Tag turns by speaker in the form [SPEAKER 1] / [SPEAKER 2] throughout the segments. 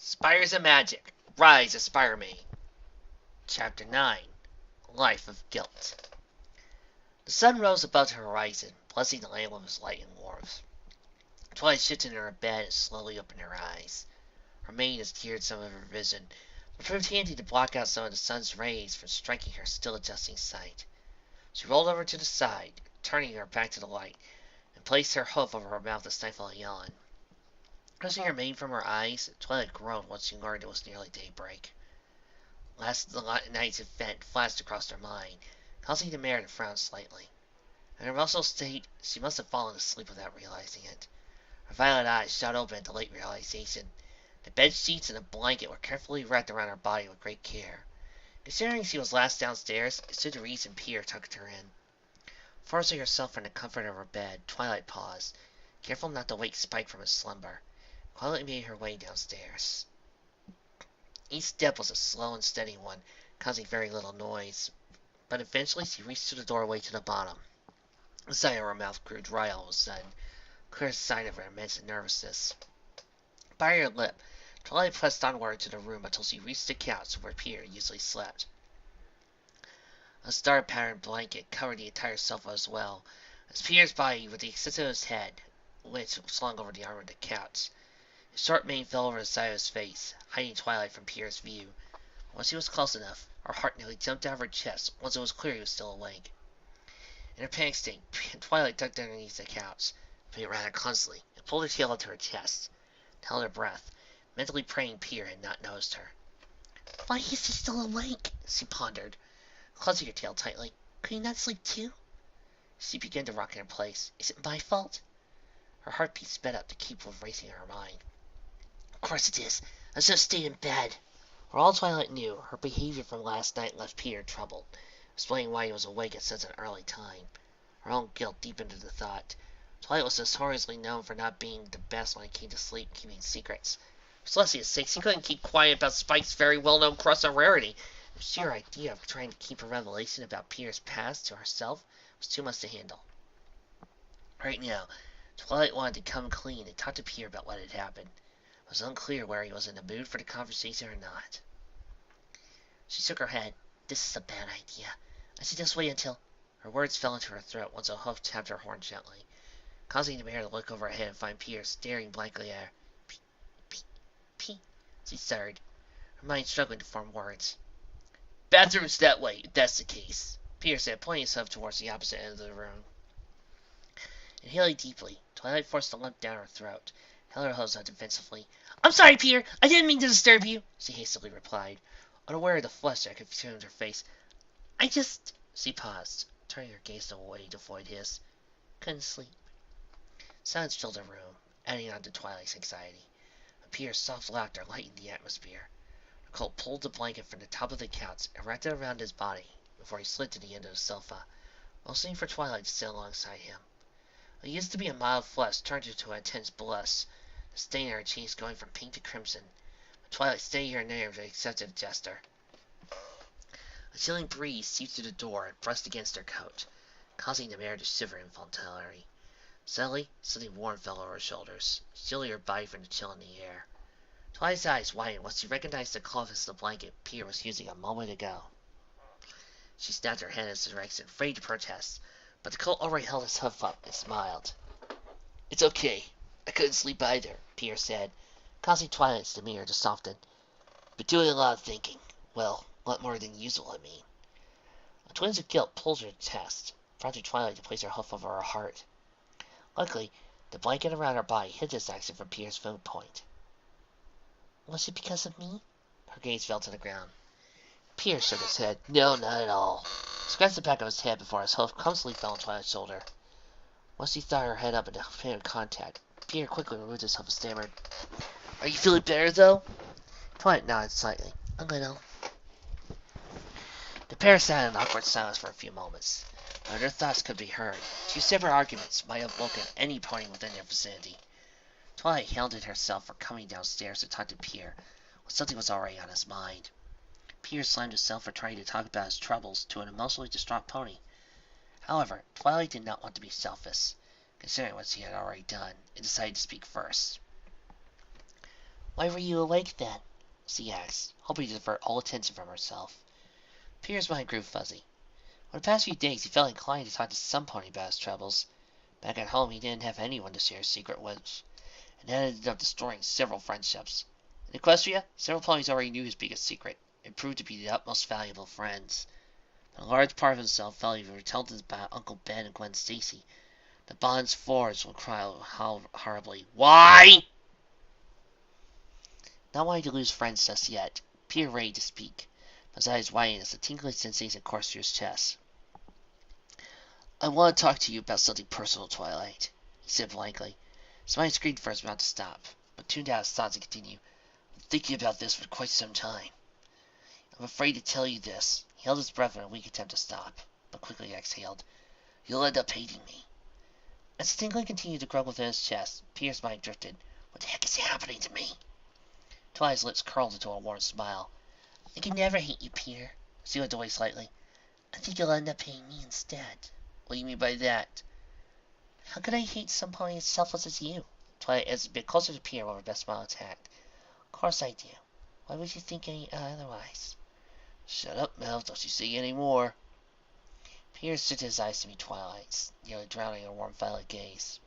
[SPEAKER 1] Spires of Magic, Rise of Spire-Main. Chapter 9, Life of Guilt. The sun rose above the horizon, blessing the land with its light and warmth. Twilight shifted in her bed and slowly opened her eyes. Her mane obscured some of her vision, but proved handy to block out some of the sun's rays from striking her still adjusting sight. She rolled over to the side, turning her back to the light, and placed her hoof over her mouth to stifle a yawn. Closing her mane from her eyes, Twilight groaned once she learned it was nearly daybreak. Last night's event flashed across her mind, causing the mare to frown slightly. In her muscle state, she must have fallen asleep without realizing it. Her violet eyes shot open at the late realization. The bed sheets and a blanket were carefully wrapped around her body with great care. Considering she was last downstairs, it stood to reason Pierre tucked her in. Forcing herself from the comfort of her bed, Twilight paused, careful not to wake Spike from his slumber. Quietly made her way downstairs. Each step was a slow and steady one, causing very little noise, but eventually she reached to the doorway to the bottom. The side of her mouth grew dry all of a sudden, clear sign of her immense nervousness. By her lip, Twilight pressed onward to the room until she reached the couch where Pierre usually slept. A star-patterned blanket covered the entire sofa as well, as Pierre's body, with the exception of his head, which slung over the arm of the couch. His short mane fell over the side of his face, hiding Twilight from Pierre's view. Once he was close enough, her heart nearly jumped out of her chest once it was clear he was still awake. In her panic state, Twilight ducked underneath the couch, but it ran her clumsily, and pulled her tail up to her chest, held her breath, mentally praying Pierre had not noticed her. "Why is he still awake?" she pondered, clutching her tail tightly. "Could he not sleep too?" She began to rock in her place. "Is it my fault?" Her heartbeat sped up to keep from racing in her mind. "Of course it is. I should have stayed in bed." For all Twilight knew, her behavior from last night left Pierre troubled, explaining why he was awake at such an early time. Her own guilt deepened into the thought. Twilight was notoriously known for not being the best when it came to sleep-keeping secrets. For Celestia's sake, she couldn't keep quiet about Spike's very well-known crush on Rarity. The sheer idea of trying to keep a revelation about Pierre's past to herself was too much to handle. Right now, Twilight wanted to come clean and talk to Pierre about what had happened. It was unclear whether he was in the mood for the conversation or not. She shook her head. "This is a bad idea. I should just wait until—" Her words fell into her throat once a hoof tapped her horn gently, causing the mare to look over her head and find Pierre staring blankly at her. "Pete, Pete, Pete," she stuttered, her mind struggling to form words. "Bathroom's that way, if that's the case," Pierre said, pointing his hoof towards the opposite end of the room. Inhaling deeply, Twilight forced a lump down her throat, held her hooves out defensively. "I'm sorry, Pierre. I didn't mean to disturb you," she hastily replied, unaware of the flush that consumed her face. "I just—" She paused, turning her gaze away to avoid his. "Couldn't sleep." Silence filled the room, adding on to Twilight's anxiety. Pierre's soft laughter lightened the atmosphere. Colt pulled the blanket from the top of the couch and wrapped it around his body before he slid to the end of the sofa, motioning for Twilight to sit alongside him. What used to be a mild flush turned into an intense blush, the stain in her cheeks going from pink to crimson. But Twilight steadied her nerves with an accepted gesture. A chilling breeze seeped through the door and brushed against her coat, causing the mare to shiver involuntarily. Suddenly, something warm fell over her shoulders, shielding her body from the chill in the air. Twilight's eyes widened once she recognized the cloth of the blanket Pierre was using a moment ago. She snapped her head in his direction, ready to protest, but the colt already held his hoof up and smiled. "It's okay. I couldn't sleep either," Pierre said, causing Twilight's demeanor to soften. "Been doing a lot of thinking. Well, a lot more than usual, I mean." A twinge of guilt pulled her chest, prompting Twilight to place her hoof over her heart. Luckily, the blanket around her body hid this action from Pierre's viewpoint. "Was it because of me?" Her gaze fell to the ground. Pierre shook his head. "No, not at all." He scratched the back of his head before his hoof clumsily fell on Twilight's shoulder. Once he thought her head up into hand contact, Pierre quickly removed his hoof and stammered, "Are you feeling better, though?" Twilight nodded slightly. "A little." The pair sat in awkward silence for a few moments. But their thoughts could be heard. Two separate arguments might have woken any party within their vicinity. Twilight hated herself for coming downstairs to talk to Pierre when something was already on his mind. Pierre slammed himself for trying to talk about his troubles to an emotionally distraught pony. However, Twilight did not want to be selfish, considering what she had already done, and decided to speak first. Why were you awake then? She asked, hoping to divert all attention from herself. Pierre's mind grew fuzzy. For the past few days he felt inclined to talk to some pony about his troubles. Back at home he didn't have anyone to share his secret with, and that ended up destroying several friendships. In Equestria, several ponies already knew his biggest secret, and proved to be the utmost valuable friends. But a large part of himself felt he would tell this about Uncle Ben and Gwen Stacy. The bonds forged would cry out horribly, "Why?" Not wanting to lose friends just yet, Pierre ready to speak, his eyes widening as a tingling sensation coursed through his chest. "I want to talk to you about something personal, Twilight," he said blankly. His mind screamed for his mouth to stop, but tuned out his thoughts and continued. "I'm thinking about this for quite some time. I'm afraid to tell you this." He held his breath in a weak attempt to stop, but quickly exhaled. "You'll end up hating me." As the tingling continued to grow within his chest, Pierre's mind drifted. What the heck is happening to me? Twilight's lips curled into a warm smile. "I can never hate you, Pierre." She went away slightly. "I think you'll end up hating me instead." "What do you mean by that?" "How could I hate somebody as selfless as you?" Twilight edged a bit closer to Pierre while her best smile attacked. "Of course I do. Why would you think any otherwise?" "Shut up, Mel. Don't you say any more." Pierre shifted his eyes to meet Twilight's, nearly drowning in a warm violet gaze.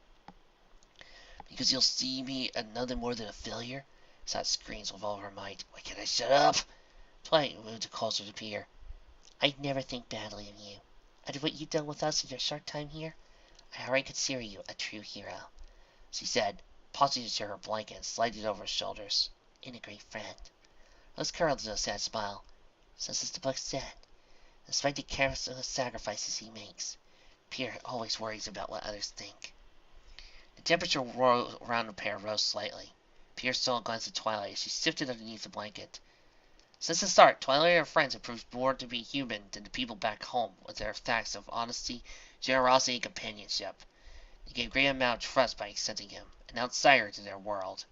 [SPEAKER 1] "Because you'll see me as nothing more than a failure?" Sat screams with all of her might. "Why can't I shut up?" Twilight moved closer to Pierre. "I'd never think badly of you. After what you've done with us in your short time here, I already consider you a true hero," she said, pausing to share her blanket and slide it over his shoulders. "And a great friend." Her lips curled into a sad smile. "Just as the book said, despite the countless sacrifices he makes, Pierre always worries about what others think." The temperature around the pair rose slightly. Pierre stole a glance at Twilight as she sifted underneath the blanket. Since the start, Twilight and her friends had proved more to be human than the people back home with their facts of honesty, generosity, and companionship. They gained a great amount of trust by accepting him, an outsider to their world.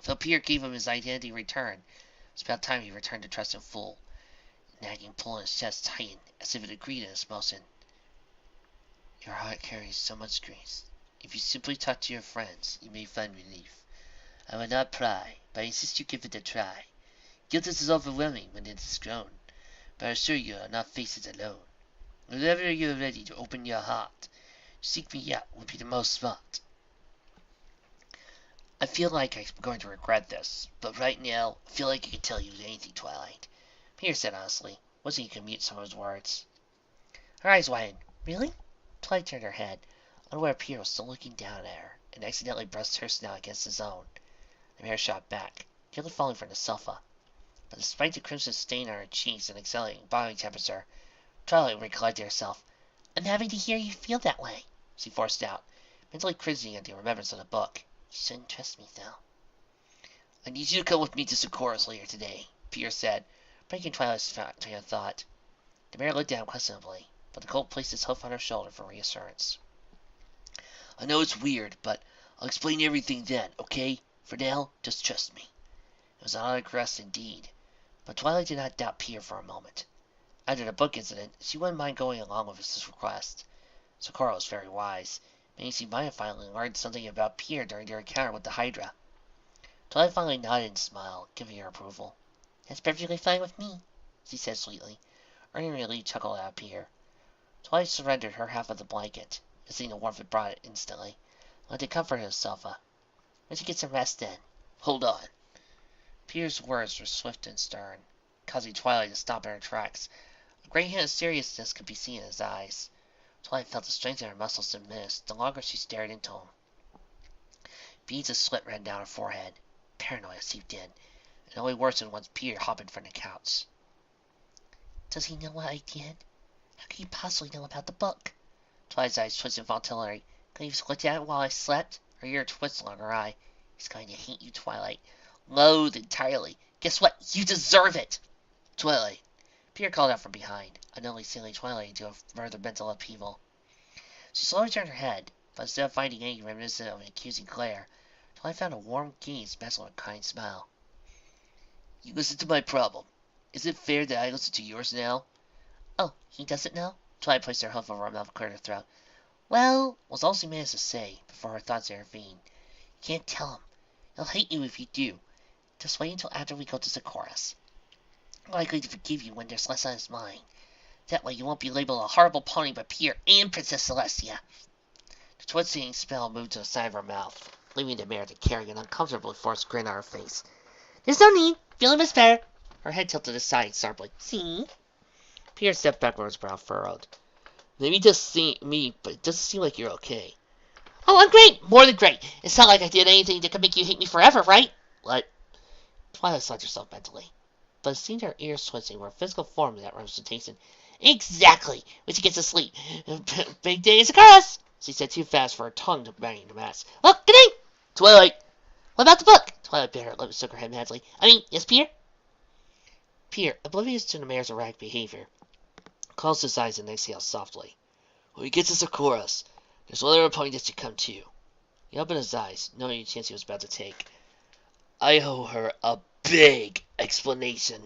[SPEAKER 1] Though Pierre gave him his identity in return, it was about time he returned to trust in full. The nagging pull in his chest tightened, as if it agreed in his motion. "Your heart carries so much grace. If you simply talk to your friends, you may find relief. I will not pry, but I insist you give it a try. Guilt is overwhelming when it is grown, but I assure you I will not face it alone. Whenever you are ready to open your heart, seek me out will be the most smart." "I feel like I'm going to regret this, but right now, I feel like I can tell you anything, Twilight," Pierre said honestly, wishing he could mute some of his words. Her eyes widened. "Really?" Twilight turned her head, unaware Pierre was still looking down at her, and accidentally brushed her snout against his own. The mare shot back, nearly falling from the sofa. But despite the crimson stain on her cheeks and exhaling body temperature, Twilight recollected herself. "I'm having to hear you feel that way," she forced out, mentally cringing at the remembrance of the book. "You shouldn't trust me, though." "I need you to come with me to Socorro's later today," Pierre said, breaking Twilight's train of thought. The mare looked down questionably, but the colt placed his hoof on her shoulder for reassurance. "I know it's weird, but I'll explain everything then, okay? For now, just trust me." It was an odd request indeed, but Twilight did not doubt Pierre for a moment. After the book incident, she wouldn't mind going along with his request. Socorro was very wise, meaning she might have finally learned something about Pierre during their encounter with the Hydra. Twilight finally nodded and smiled, giving her approval. "That's perfectly fine with me," she said sweetly, earning a relieved chuckle out of Pierre. Twilight surrendered her half of the blanket, missing the warmth it brought it instantly, and let it comfort her sofa. "Why don't you get some rest, then?" "Hold on." Pierre's words were swift and stern, causing Twilight to stop in her tracks. A great hint of seriousness could be seen in his eyes. Twilight felt the strength in her muscles diminish the longer she stared into him. Beads of sweat ran down her forehead. Paranoia seeped in, and only worsened once Pierre hopped from the couch. "Does he know what I did? How could he possibly know about the book?" Twilight's eyes twisted involuntarily. "Could he have looked at it while I slept?" Her ear twisted along her eye. "He's going to hate you, Twilight. Loathe entirely. Guess what? You deserve it!" "Twilight!" Pierre called out from behind, unknowingly sailing Twilight into a further mental upheaval. She slowly turned her head, but instead of finding any reminiscent of an accusing glare, Twilight found a warm gaze meshed with a kind smile. "You listen to my problem. Is it fair that I listen to yours now?" "Oh, he doesn't know?" Twilight placed her hoof over her mouth, cleared her throat. "Well," was all she managed to say, before her thoughts intervened. "You can't tell him. He'll hate you if you do. Just wait until after we go to Sakura's. I'm likely to forgive you when there's less on his mind. That way you won't be labeled a horrible pony by Pierre and Princess Celestia. The twisting spell moved to the side of her mouth, leaving the mare to carry an uncomfortably forced grin on her face. There's no need. Feeling much better. Her head tilted aside sharply. See? Pierre stepped backwards, brow furrowed. Maybe just see me, but it doesn't seem like you're okay. Oh, I'm great! More than great! It's not like I did anything that could make you hate me forever, right? What? Twilight slapped herself mentally, but it seemed her ears twisting were a physical form of that representation. Exactly! When she gets to sleep. Big day is across! She said too fast for her tongue to bang the mask. Look, good night! Twilight! What about the book? Twilight bit her lip and shook her head madly. I mean, yes, Pierre? Pierre, oblivious to the mare's erratic behavior, closed his eyes and exhaled softly. When we get to Sakura's, there's one other point that should come to you. He opened his eyes, knowing the chance he was about to take. I owe her a big explanation.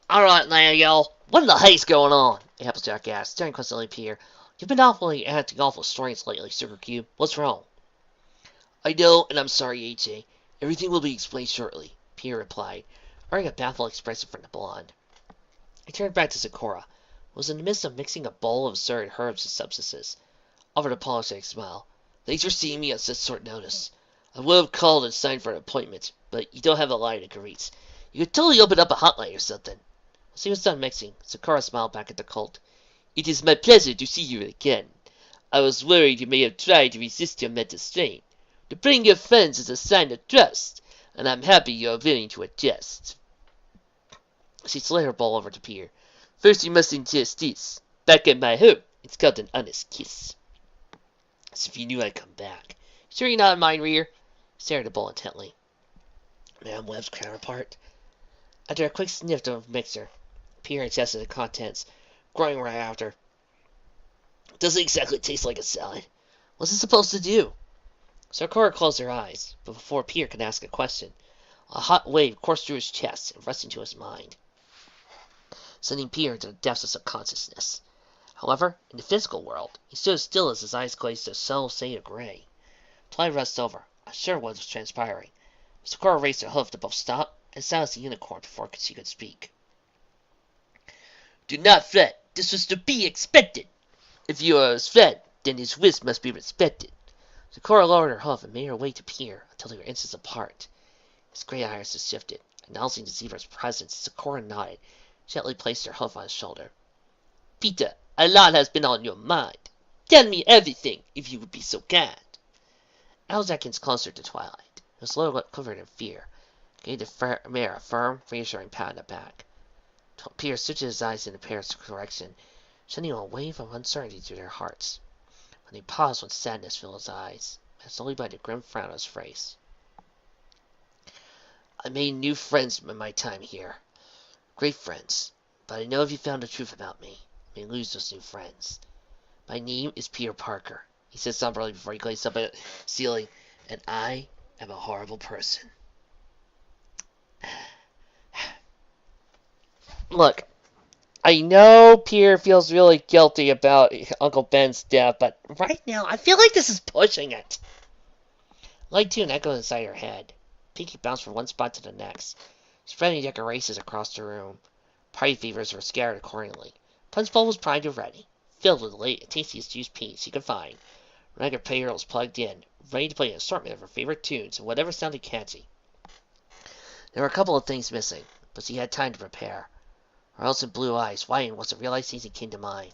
[SPEAKER 1] Alright now, y'all. What in the heck's going on? Applejack asked, staring constantly at Pierre. You've been acting awful strange lately, Sugar Cube. What's wrong? I know, and I'm sorry, AJ. Everything will be explained shortly, Pierre replied, wearing a baffled expression from the blonde. He turned back to Sakura, who was in the midst of mixing a bowl of assorted herbs and substances. Offered a apologetic smile. Thanks for seeing me on such short notice. I would have called and signed for an appointment, but you don't have a line to greet. You could totally open up a hotline or something. As he was done mixing, Sakura smiled back at the cult. It is my pleasure to see you again. I was worried you may have tried to resist your mental strain. To bring your friends is a sign of trust, and I'm happy you are willing to adjust. She slid her bowl over to Pierre. First you must ingest this. Back at my home, it's called an honest kiss. As if you knew I'd come back. Sure you're not in mind, Rear? Stared at the bowl intently. Madame Webb's counterpart. After a quick sniff of the mixer, Pierre ingested the contents, growing right after. Doesn't exactly taste like a salad. What's it supposed to do? Sakura closed her eyes, but before Pierre could ask a question, a hot wave coursed through his chest and rushed into his mind, sending Pierre into the depths of subconsciousness. However, in the physical world, he stood still as his eyes glazed a subtle shade of gray. Twilight rushed over, unsure what was transpiring. Sakura raised her hoof to both stop and silence the unicorn before she could speak. Do not fret. This was to be expected. If you are his friend, then his wish must be respected. Sakura lowered her hoof and made her way to Pierre until they were inches apart. His gray irises shifted, announcing the zebra's presence. Sakura nodded, gently placed her hoof on his shoulder. Peter, a lot has been on your mind. Tell me everything, if you would be so kind. Applejack inched closer to Twilight. His lower lip quivered in fear, gave the mare a firm, reassuring pat on the back. Pierre switched his eyes in the pair's direction, sending a wave of uncertainty through their hearts. When he paused when sadness filled his eyes, matched only by the grim frown on his face. I made new friends in my time here. Great friends. But I know if you found the truth about me, you may lose those new friends. My name is Peter Parker, he said somberly before he gazed up at the ceiling, and I am a horrible person. Look, I know Pierre feels really guilty about Uncle Ben's death, but right now I feel like this is pushing it. Light tune echoed inside her head. Pinky bounced from one spot to the next, spreading decorations across the room. Party fevers were scattered accordingly. Punch bowl was primed and ready, filled with the tastiest juice peas she could find. Record player was plugged in, ready to play an assortment of her favorite tunes and whatever sounded catchy. There were a couple of things missing, but she had time to prepare. Her innocent blue eyes widened once a realization came to mind.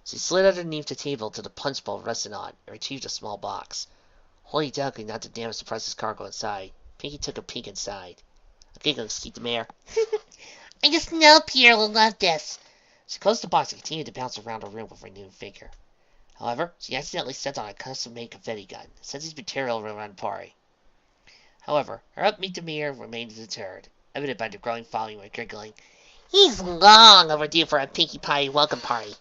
[SPEAKER 1] She slid underneath the table to the punch bowl rested on and retrieved a small box. Holding delicately not to damage the precious cargo inside, Pinky took a peek inside. A giggle escaped the mare. I just know Pierre will love this. She closed the box and continued to bounce around the room with renewed vigor. However, she accidentally stepped on a custom-made confetti gun, sending material around the party. However, her upbeat demeanor remained deterred, evident by the growing volume of giggling. He's long overdue for a Pinkie Pie welcome party.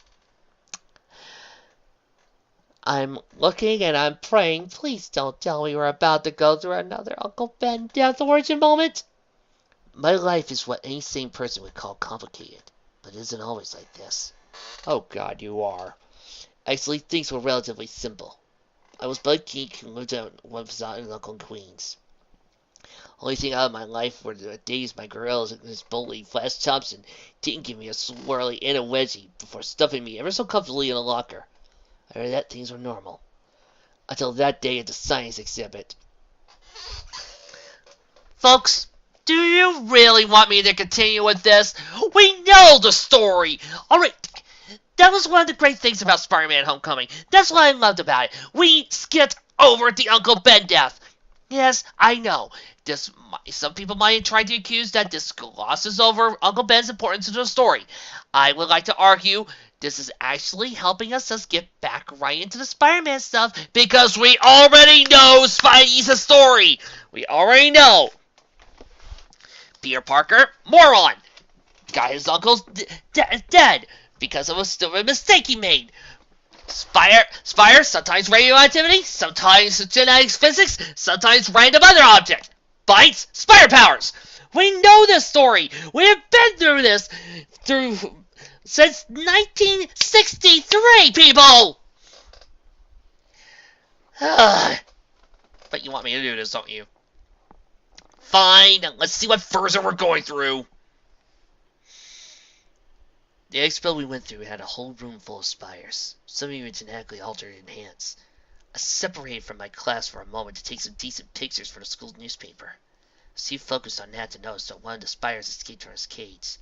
[SPEAKER 1] I'm looking and I'm praying. Please don't tell me we're about to go through another Uncle Ben death origin moment. My life is what any sane person would call complicated, but it isn't always like this. Oh God, you are. Actually, things were relatively simple. I was Bud Geek who lived at one of his aunt and uncle in Queens. Only thing out of my life were the days my girls and his bully, Flash Thompson, didn't give me a swirly and a wedgie before stuffing me ever so comfortably in a locker. I heard that things were normal. Until that day at the science exhibit. Folks, do you really want me to continue with this? We know the story! Alright, that was one of the great things about Spider-Man Homecoming. That's what I loved about it. We skipped over the Uncle Ben death. Yes, I know. Some people might try to accuse that this glosses over Uncle Ben's importance to the story. I would like to argue this is actually helping us get back right into the Spider-Man stuff because we already know Spidey's a story. We already know. Peter Parker, moron. Got his uncle's dead because of a stupid mistake he made. Spire, sometimes radioactivity, sometimes genetics physics, sometimes random other object. Bites, Spire powers. We know this story. We have been through this since 1963, people. But you want me to do this, don't you? Fine, let's see what further we're going through. The expo we went through had a whole room full of spires, some even genetically altered and enhanced. I separated from my class for a moment to take some decent pictures for the school's newspaper. I was too focused on that to notice that one of the spires escaped from his cage.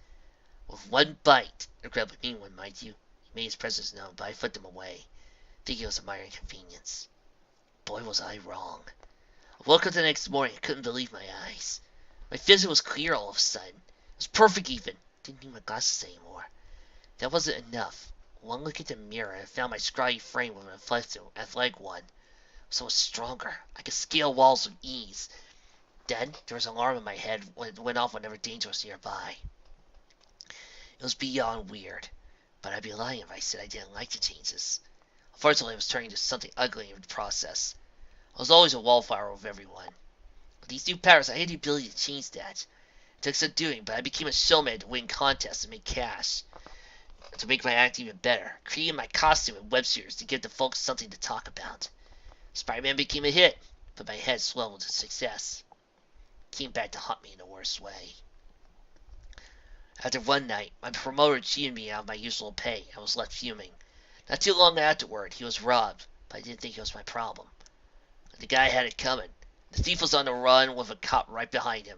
[SPEAKER 1] With one bite, a incredibly mean one, mind you, he made his presence known, but I flicked him away, thinking it was a minor inconvenience. Boy, was I wrong. I woke up the next morning and couldn't believe my eyes. My vision was clear all of a sudden. It was perfect even. Didn't need my glasses anymore. That wasn't enough. One look at the mirror and I found my scrawny frame with an athletic one. So much stronger. I could scale walls with ease. Then there was an alarm in my head when it went off whenever danger was nearby. It was beyond weird, but I'd be lying if I said I didn't like the changes. Unfortunately, I was turning into something ugly in the process. I was always a wallflower with everyone. With these new powers, I had the ability to change that. It took some doing, but I became a showman to win contests and make cash. To make my act even better, creating my costume and web series to give the folks something to talk about. Spider-Man became a hit, but my head swelled with success. It came back to haunt me in the worst way. After one night, my promoter cheated me out of my usual pay. I was left fuming. Not too long afterward, he was robbed, but I didn't think it was my problem. The guy had it coming. The thief was on the run with a cop right behind him.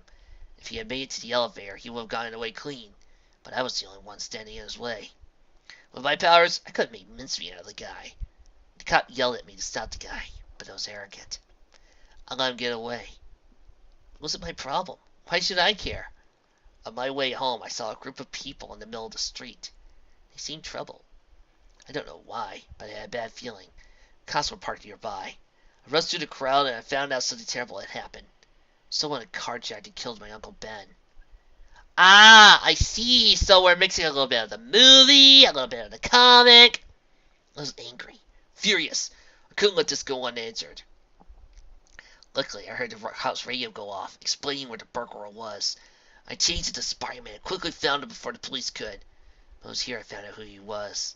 [SPEAKER 1] If he had made it to the elevator, he would have gotten away clean, but I was the only one standing in his way. With my powers, I couldn't make mincemeat out of the guy. The cop yelled at me to stop the guy, but I was arrogant. I let him get away. It wasn't my problem. Why should I care? On my way home, I saw a group of people in the middle of the street. They seemed troubled. I don't know why, but I had a bad feeling. Cops were parked nearby. I rushed through the crowd and I found out something terrible had happened. Someone had carjacked and killed my Uncle Ben. Ah, I see. So we're mixing a little bit of the movie, a little bit of the comic. I was angry, furious. I couldn't let this go unanswered. Luckily, I heard the house radio go off, explaining where the burglar was. I changed it to Spider-Man and quickly found him before the police could. But it was here I found out who he was.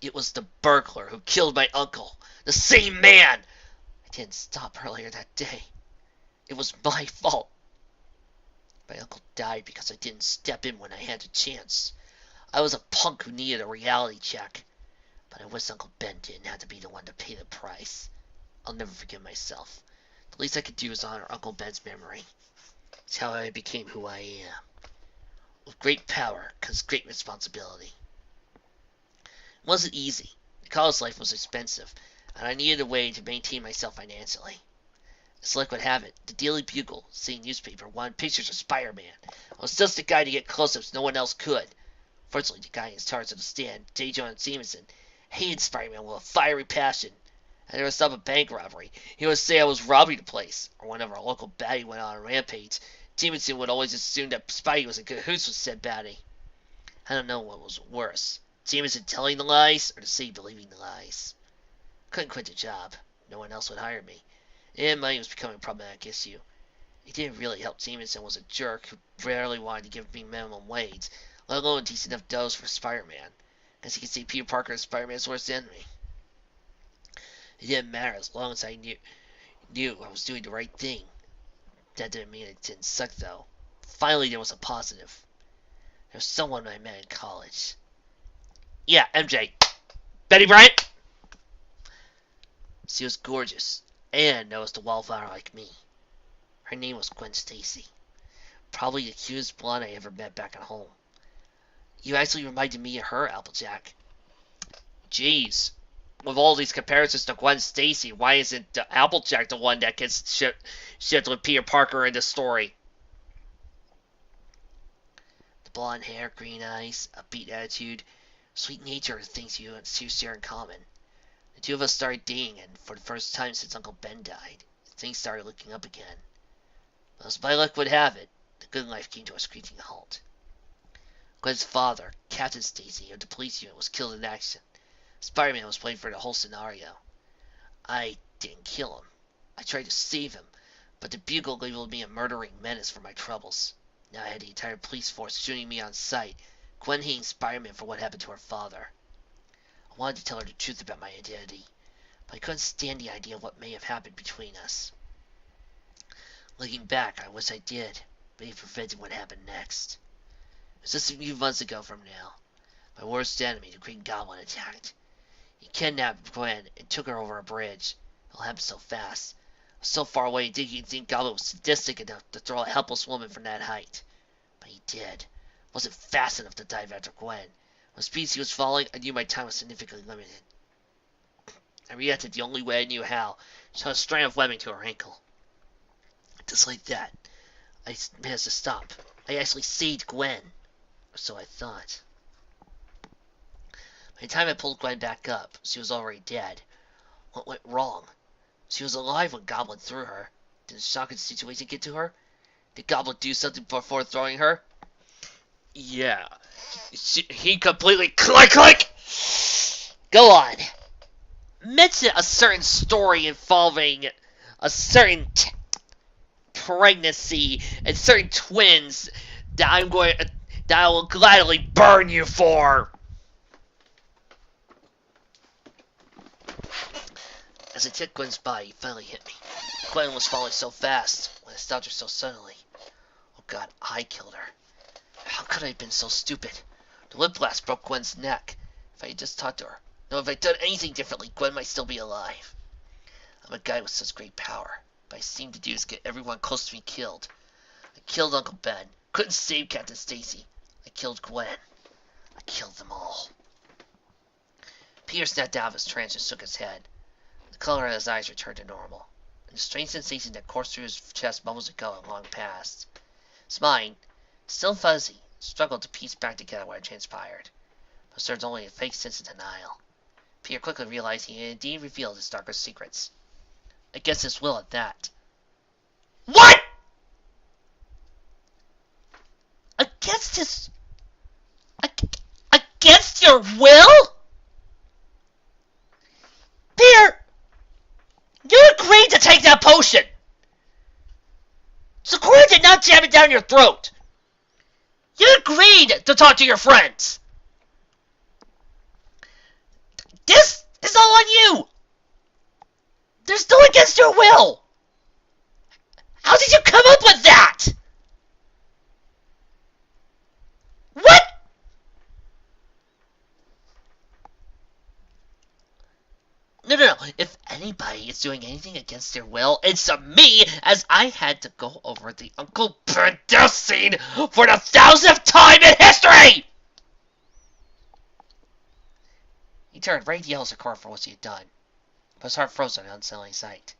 [SPEAKER 1] It was the burglar who killed my uncle. The same man! I didn't stop earlier that day. It was my fault. My uncle died because I didn't step in when I had the chance. I was a punk who needed a reality check. But I wish Uncle Ben didn't have to be the one to pay the price. I'll never forgive myself. The least I could do is honor Uncle Ben's memory. It's how I became who I am. With great power comes great responsibility. It wasn't easy. The college life was expensive, and I needed a way to maintain myself financially. As luck would have it, the Daily Bugle, city newspaper, wanted pictures of Spider-Man. I was just the guy to get close-ups no one else could. Fortunately, the guy in charge of the stand, J. Jonah Jameson, hated Spider-Man with a fiery passion. And there was stop a bank robbery. He would say I was robbing the place, or whenever a local baddie went on a rampage, Jameson would always assume that Spidey was in cahoots with said baddie. I don't know what was worse, Jameson telling the lies, or the city believing the lies. I couldn't quit the job. No one else would hire me. And money was becoming a problematic issue. It didn't really help Jameson was a jerk who rarely wanted to give me minimum wage, let alone a decent enough dose for Spider-Man, because he could see Peter Parker as Spider-Man's worst enemy. It didn't matter as long as I knew I was doing the right thing. That didn't mean it didn't suck, though. Finally, there was a positive. There was someone I met in college. Yeah, MJ. Betty Bryant! She was gorgeous, and noticed a wallflower like me. Her name was Gwen Stacy. Probably the cutest blonde I ever met back at home. You actually reminded me of her, Applejack. Jeez. With all these comparisons to Gwen Stacy, why isn't Applejack the one that gets shipped with Peter Parker in the story? The blonde hair, green eyes, upbeat attitude, sweet nature are things you and Sue share in common. The two of us started dating, and for the first time since Uncle Ben died, things started looking up again. But as my luck would have it, the good life came to a screeching halt. Gwen's father, Captain Stacy of the police unit, was killed in action. Spider-Man was playing for the whole scenario. I didn't kill him. I tried to save him, but the Bugle labeled me a murdering menace for my troubles. Now I had the entire police force shooting me on sight, Gwen hating Spider-Man for what happened to her father. I wanted to tell her the truth about my identity, but I couldn't stand the idea of what may have happened between us. Looking back, I wish I did, but it prevented what happened next. It was just a few months ago from now. My worst enemy, the Green Goblin, attacked. He kidnapped Gwen and took her over a bridge. It all happened so fast. I was so far away he didn't think Goblin was sadistic enough to throw a helpless woman from that height. But he did. Wasn't fast enough to dive after Gwen. When speed he was falling, I knew my time was significantly limited. I reacted the only way I knew how, shot a strand of webbing to her ankle. Just like that, I managed to stop. I actually saved Gwen. Or so I thought. By the time I pulled Gwen back up, she was already dead. What went wrong? She was alive when Goblin threw her. Did the shock of the situation get to her? Did Goblin do something before throwing her? Yeah. He completely click! Go on. Mention a certain story involving a certain pregnancy and certain twins that I will gladly burn you for. As I took Gwen's body, he finally hit me. Gwen was falling so fast when I stopped her so suddenly. Oh God, I killed her. How could I have been so stupid? The whip blast broke Gwen's neck. If I had just talked to her, no, if I had done anything differently, Gwen might still be alive. I'm a guy with such great power, but I seem to do is get everyone close to me killed. I killed Uncle Ben. Couldn't save Captain Stacy. I killed Gwen. I killed them all. Peter snapped out of his trance and shook his head. The color in his eyes returned to normal, and the strange sensation that coursed through his chest moments ago had long passed. His mind, still fuzzy, struggled to piece back together what had transpired, but served only a fake sense of denial. Peter quickly realized he had indeed revealed his darkest secrets. Against his will at that. What?! Against his... Against your will?! Peter! You agreed to take that potion! Sakura did not jam it down your throat! You agreed to talk to your friends! This is all on you! There's no against your will! How did you come up with that? What? No. If anybody is doing anything against their will, it's me, as I had to go over the Uncle Ben death scene for the 1000th time in history! He turned right yellow at Sakura for what she had done, but his heart froze on the unsettling sight.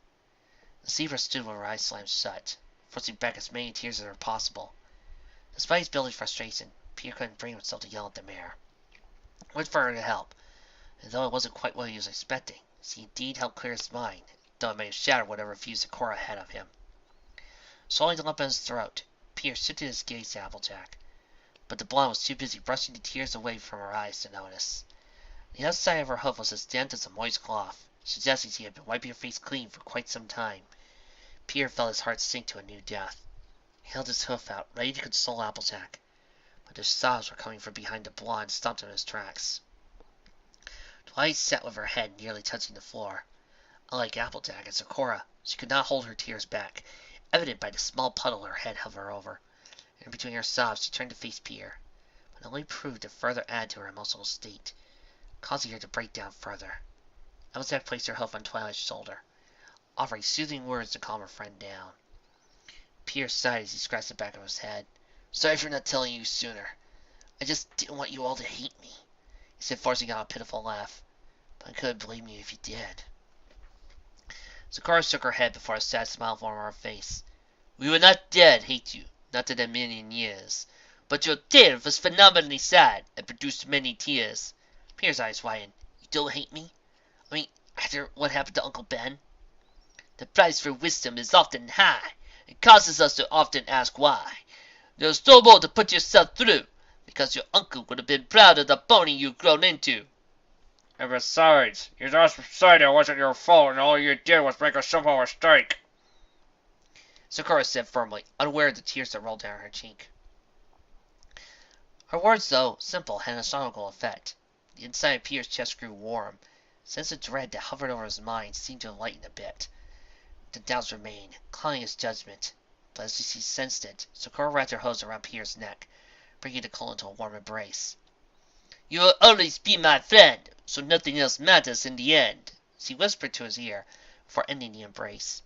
[SPEAKER 1] The zebra stood with her eyes slammed shut, forcing back as many tears as were possible. Despite his building frustration, Peter couldn't bring himself to yell at the mare. He went for her to help, and though it wasn't quite what he was expecting, she indeed helped clear his mind, though it may have shattered whatever views Sakura had of him. Swallowing the lump in his throat, Peter shifted his gaze to Applejack, but the blonde was too busy brushing the tears away from her eyes to notice. The outside of her hoof was as damp as a moist cloth, suggesting she had been wiping her face clean for quite some time. Peter felt his heart sink to a new death. He held his hoof out, ready to console Applejack, but his sobs were coming from behind the blonde, stopped him in his tracks. Twilight sat with her head nearly touching the floor. Unlike Applejack and Sakura, she could not hold her tears back, evident by the small puddle her head hovered over. And between her sobs, she turned to face Pierre, but it only proved to further add to her emotional state, causing her to break down further. Applejack placed her hoof on Twilight's shoulder, offering soothing words to calm her friend down. Pierre sighed as he scratched the back of his head. "Sorry for not telling you sooner. I just didn't want you all to hate me," he said, forcing out a pitiful laugh. "But I couldn't blame you if you did." Sakura shook her head before a sad smile formed on her face. "We would not dare hate you, not in a million years. But your tale was phenomenally sad, and produced many tears." Pierre's eyes widened. "You don't hate me? I mean, after what happened to Uncle Ben?" "The price for wisdom is often high. It causes us to often ask why. There's no more to put yourself through, because your uncle would have been proud of the pony you've grown into. And besides, you just said it wasn't your fault and all you did was make a simple mistake," Sakura said firmly, unaware of the tears that rolled down her cheek. Her words, though simple, had an astronomical effect. The inside of Pierre's chest grew warm. The sense of dread that hovered over his mind seemed to lighten a bit. The doubts remained, clouding his judgment, but as he sensed it, Sakura wrapped her hose around Pierre's neck, bringing the cold into a warm embrace. "You will always be my friend, so nothing else matters in the end," she whispered to his ear, before ending the embrace.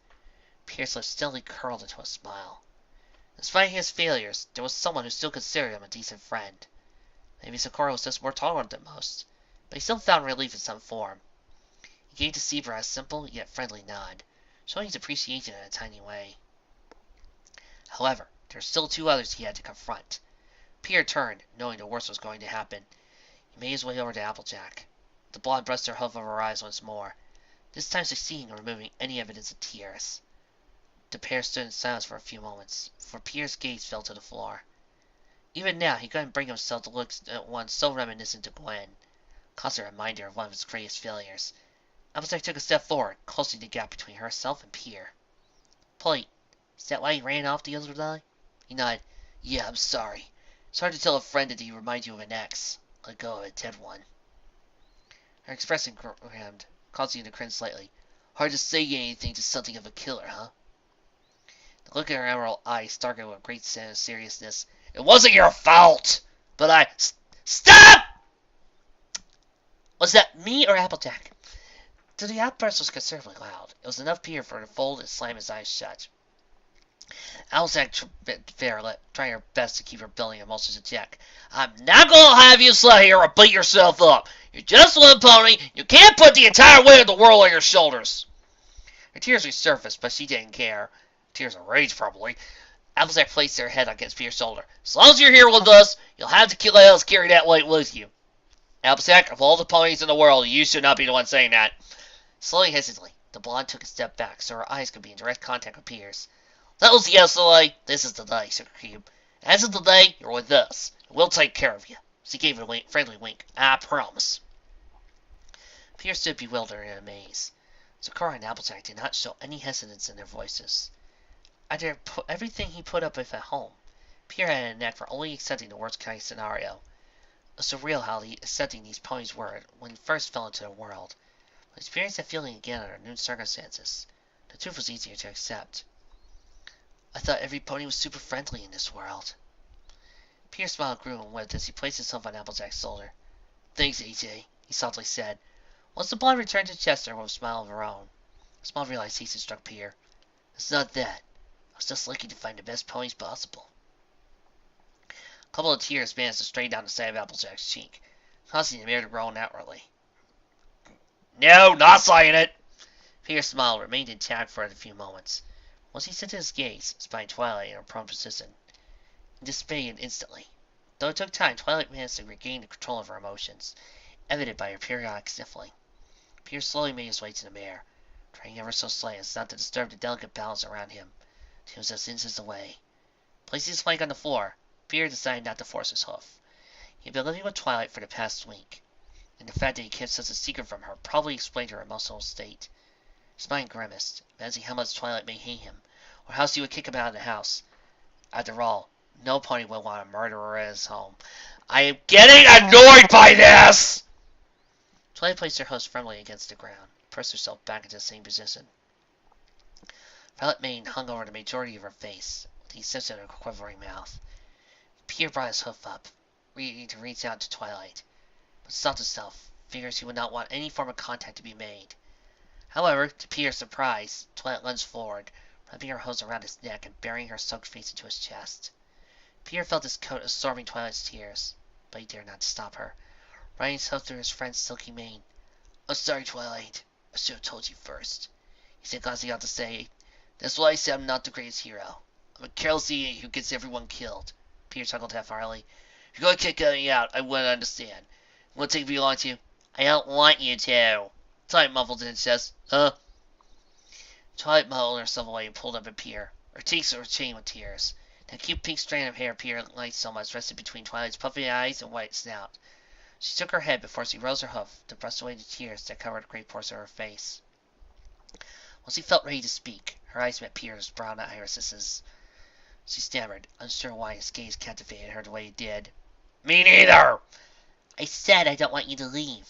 [SPEAKER 1] Pierre's lips steadily curled into a smile. Despite his failures, there was someone who still considered him a decent friend. Maybe Sakura was just more tolerant than most, but he still found relief in some form. He gave the zebra a simple yet friendly nod, showing his appreciation in a tiny way. However, there were still two others he had to confront. Pierre turned, knowing the worst was going to happen. He made his way over to Applejack. The blonde brushed her hoof over her eyes once more, this time succeeding in removing any evidence of tears. The pair stood in silence for a few moments, before Pierre's gaze fell to the floor. Even now, he couldn't bring himself to look at one so reminiscent to Gwen, constant reminder of one of his greatest failures. Applejack took a step forward, closing the gap between herself and Pierre. "Polly, is that why you ran off the other day?" He nodded. "Yeah, I'm sorry. It's hard to tell a friend that he reminds you of an ex. Let go of a dead one." Her expression grinned, causing him to cringe slightly. "Hard to say anything to something of a killer, huh?" The look in her emerald eyes started with great seriousness. "It wasn't your fault, but I... Stop!" Was that me or Applejack? Though the outburst was considerably loud, it was enough Pierre for him to fold and slam his eyes shut. Applejack fair lip, trying her best to keep her belly emotions in check. "I'm not going to have you sit here and beat yourself up. You're just one pony. You can't put the entire weight of the world on your shoulders." Her tears resurfaced, but she didn't care. Tears of rage, probably. Applejack placed her head against Pierre's shoulder. "As long as you're here with us, you'll have to let us carry that weight with you." "Applejack, of all the ponies in the world, you should not be the one saying that." Slowly, hesitantly, the blonde took a step back so her eyes could be in direct contact with Pierre's. "That was yesterday. This is today, Sugar Cube. As of today, you're with us, and we'll take care of you." She gave it a friendly wink. "I promise." Pierre stood bewildered and amazed. Sakura and Applejack did not show any hesitance in their voices. After everything he put up with at home, Pierre had a knack for only accepting the worst-case scenario. It was surreal how accepting these ponies were when he first fell into the world. But experienced that feeling again under new circumstances, the truth was easier to accept. "I thought every pony was super friendly in this world." Pierre's smile grew and withered as he placed himself on Applejack's shoulder. "Thanks, AJ," he softly said. Once the blonde returned to Chester with a smile of her own, a small realization struck Pierre. "It's not that. I was just looking to find the best ponies possible." A couple of tears managed to stray down the side of Applejack's cheek, causing him to groan outwardly. "No, not saying it." Pierre's smile remained intact for a few moments. Once he set his gaze, spying Twilight in her prone position, and dissipated instantly. Though it took time, Twilight managed to regain the control of her emotions, evident by her periodic sniffling. Pierre slowly made his way to the mare, trying ever so slightly as not to disturb the delicate balance around him, till he was just inches away. Placing his flank on the floor, Pierre decided not to force his hoof. He had been living with Twilight for the past week, and the fact that he kept such a secret from her probably explained her emotional state. His mind grimaced, imagining how much Twilight may hate him, or how she would kick him out of the house. After all, no pony would want a murderer at his home. "I am getting annoyed by this!" Twilight placed her host firmly against the ground, pressed herself back into the same position. Violet mane hung over the majority of her face, with the exception of her quivering mouth. Pierre brought his hoof up, ready to reach out to Twilight, but stopped himself, figuring he would not want any form of contact to be made. However, to Pierre's surprise, Twilight lunged forward, wrapping her hose around his neck and burying her soaked face into his chest. Pierre felt his coat absorbing Twilight's tears, but he dared not stop her, running his hoof through his friend's silky mane. "I'm sorry, Twilight. I should have told you first," he said, glancing out to say. "That's why I said I'm not the greatest hero. I'm a careless idiot who gets everyone killed." Pierre chuckled half-heartedly. "If you're going to kick me out, I wouldn't understand. It won't take me long to—" "I don't want you to," Twilight muffled in his chest. Twilight muddled herself away and pulled up at Pierre. Her cheeks were chained with tears. That cute pink strand of hair Pierre liked so much rested between Twilight's puffy eyes and white snout. She shook her head before she rose her hoof to brush away the tears that covered great portions of her face. Once she felt ready to speak, her eyes met Pierre's brown irises. She stammered, unsure why his gaze captivated her the way it did. "Me neither! I said I don't want you to leave."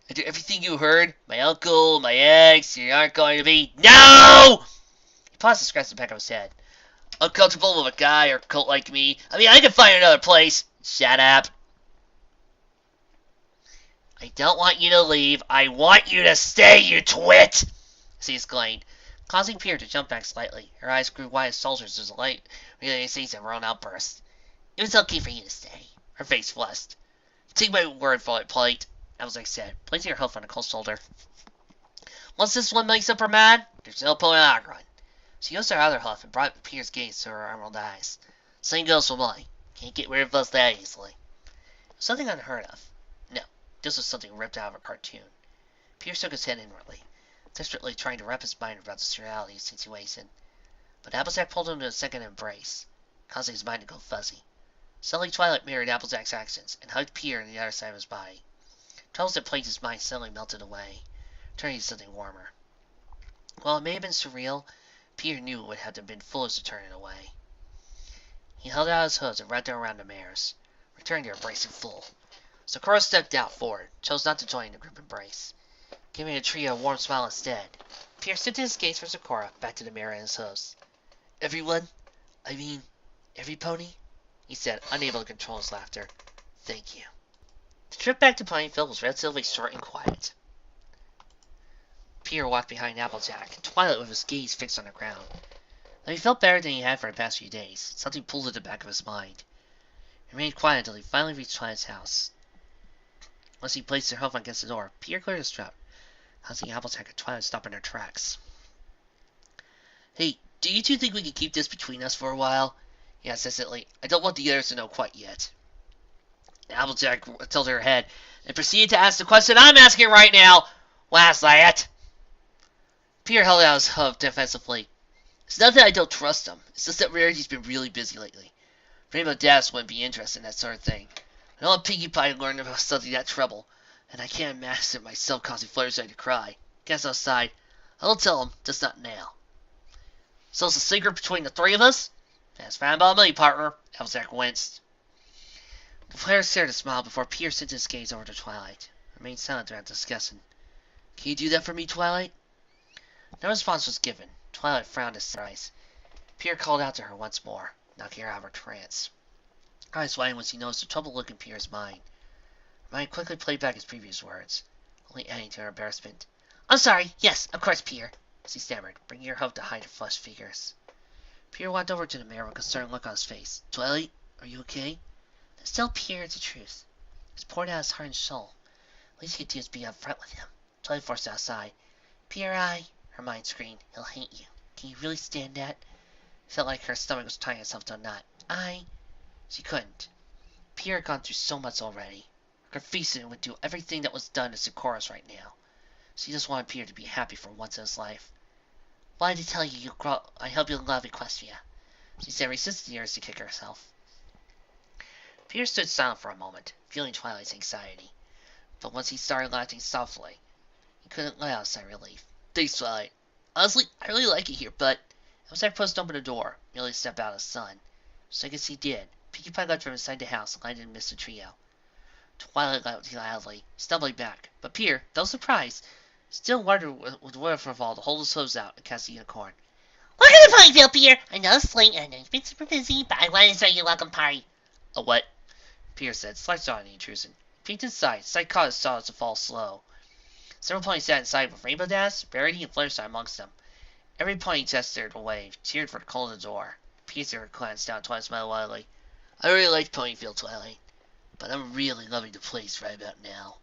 [SPEAKER 1] "After everything you heard, my uncle, my ex, you aren't going to be—" "No!" He paused to scratch the back of his head. "Uncomfortable with a guy or cult like me? I mean, I can find another place." "Shut up." "I don't want you to leave. I want you to stay, you twit!" she exclaimed, causing Pierre to jump back slightly. Her eyes grew wide as saucers as the light realizations of her own outburst. "It was okay for you to stay." Her face flushed. "Take my word for it, Plate," Applejack said, placing her hoof on Nicole's shoulder. "Once this one makes up her mind, there's no pulling out of it." She used her other hoof and brought Pierre's gaze to her emerald eyes. "Same goes for mine. Can't get rid of us that easily." It was something unheard of. No, this was something ripped out of a cartoon. Pierre shook his head inwardly, desperately trying to wrap his mind around the surreality of the situation. But Applejack pulled him to a second embrace, causing his mind to go fuzzy. Suddenly Twilight mirrored Applejack's actions and hugged Pierre on the other side of his body. Troubles that plagued his mind suddenly melted away, turning to something warmer. While it may have been surreal, Pierre knew it would have been foolish to turn it away. He held out his hooves and wrapped them around the mare's, returning to embrace in full. Sakura stepped out forward, chose not to join the group embrace, giving the trio a warm smile instead. Pierre shifted his gaze from Sakura back to the mare and his hooves. "Everyone? I mean, every pony?" he said, unable to control his laughter. "Thank you." The trip back to Ponyville was relatively short and quiet. Pierre walked behind Applejack, Twilight with his gaze fixed on the ground. Though he felt better than he had for the past few days, something pulled at the back of his mind. He remained quiet until he finally reached Twilight's house. Once he placed their hoof against the door, Pierre cleared his throat, causing Applejack and Twilight to stop in their tracks. "Hey, do you two think we can keep this between us for a while?" he asked hesitantly. "I don't want the others to know quite yet." Applejack tilted her head and proceeded to ask the question I'm asking right now. "What's that?" Pierre held out his hoof defensively. "It's not that I don't trust him. It's just that Rarity's been really busy lately. Rainbow Dash wouldn't be interested in that sort of thing. I don't want Pinkie Pie to learn about something that trouble, and I can't imagine myself causing Fluttershy to cry. Guess outside. I will tell him, just not now." "So it's a secret between the three of us?" "That's fine by me, partner." Applejack winced. The player stared and smiled before Pierre sent his gaze over to Twilight. Remained silent throughout the discussion. "Can you do that for me, Twilight?" No response was given. Twilight frowned in surprise. Pierre called out to her once more, knocking her out of her trance. Her eyes widened when she noticed the troubled look in Pierre's mind. Her mind quickly played back his previous words, only adding to her embarrassment. "I'm sorry. Yes, of course, Pierre," she stammered, bringing her hoof to hide her flushed fingers. Pierre walked over to the mare with a concerned look on his face. "Twilight, are you okay?" Still Pierre the truth. He's poured out his heart and soul. At least he could do is be upfront with him. Twilight forced out a sigh. "Pierre, her mind screamed. "He'll hate you. Can you really stand that?" It felt like her stomach was tying itself to a knot. She couldn't. Pierre had gone through so much already. Her feasting would do everything that was done to Sakura's right now. She just wanted Pierre to be happy for once in his life. "Wanted to tell you I hope you'll love Equestria," she said, resisting the urge to kick herself. Pierre stood silent for a moment, feeling Twilight's anxiety. But once he started laughing softly, he couldn't let out a sigh of relief. "Thanks, Twilight. Honestly, I really like it here, but—" Applejack pushed open the door, merely to step out of the sun. So I guess he did. Pinkie Pie leapt from inside the house and landed amidst the trio. Twilight laughed loudly, stumbling back, but Pierre, though surprised, Still wondered with wherewithal to hold his hose out and cast the unicorn.
[SPEAKER 2] Welcome to Ponyville, Peter. I know it's late and I've been super busy, but I wanted to throw you a welcome party.
[SPEAKER 1] A what? Peter said, slight on the intrusion. He peeked inside. Sight caught his saw to fall slow. Several ponies sat inside with Rainbow Dash, Verity, and Fluttershy amongst them. Every pony gestured away, cheered for the cold in the door. Peter glanced down twice, smiled wildly. I really like Ponyville, Twilight, but I'm really loving the place right about now.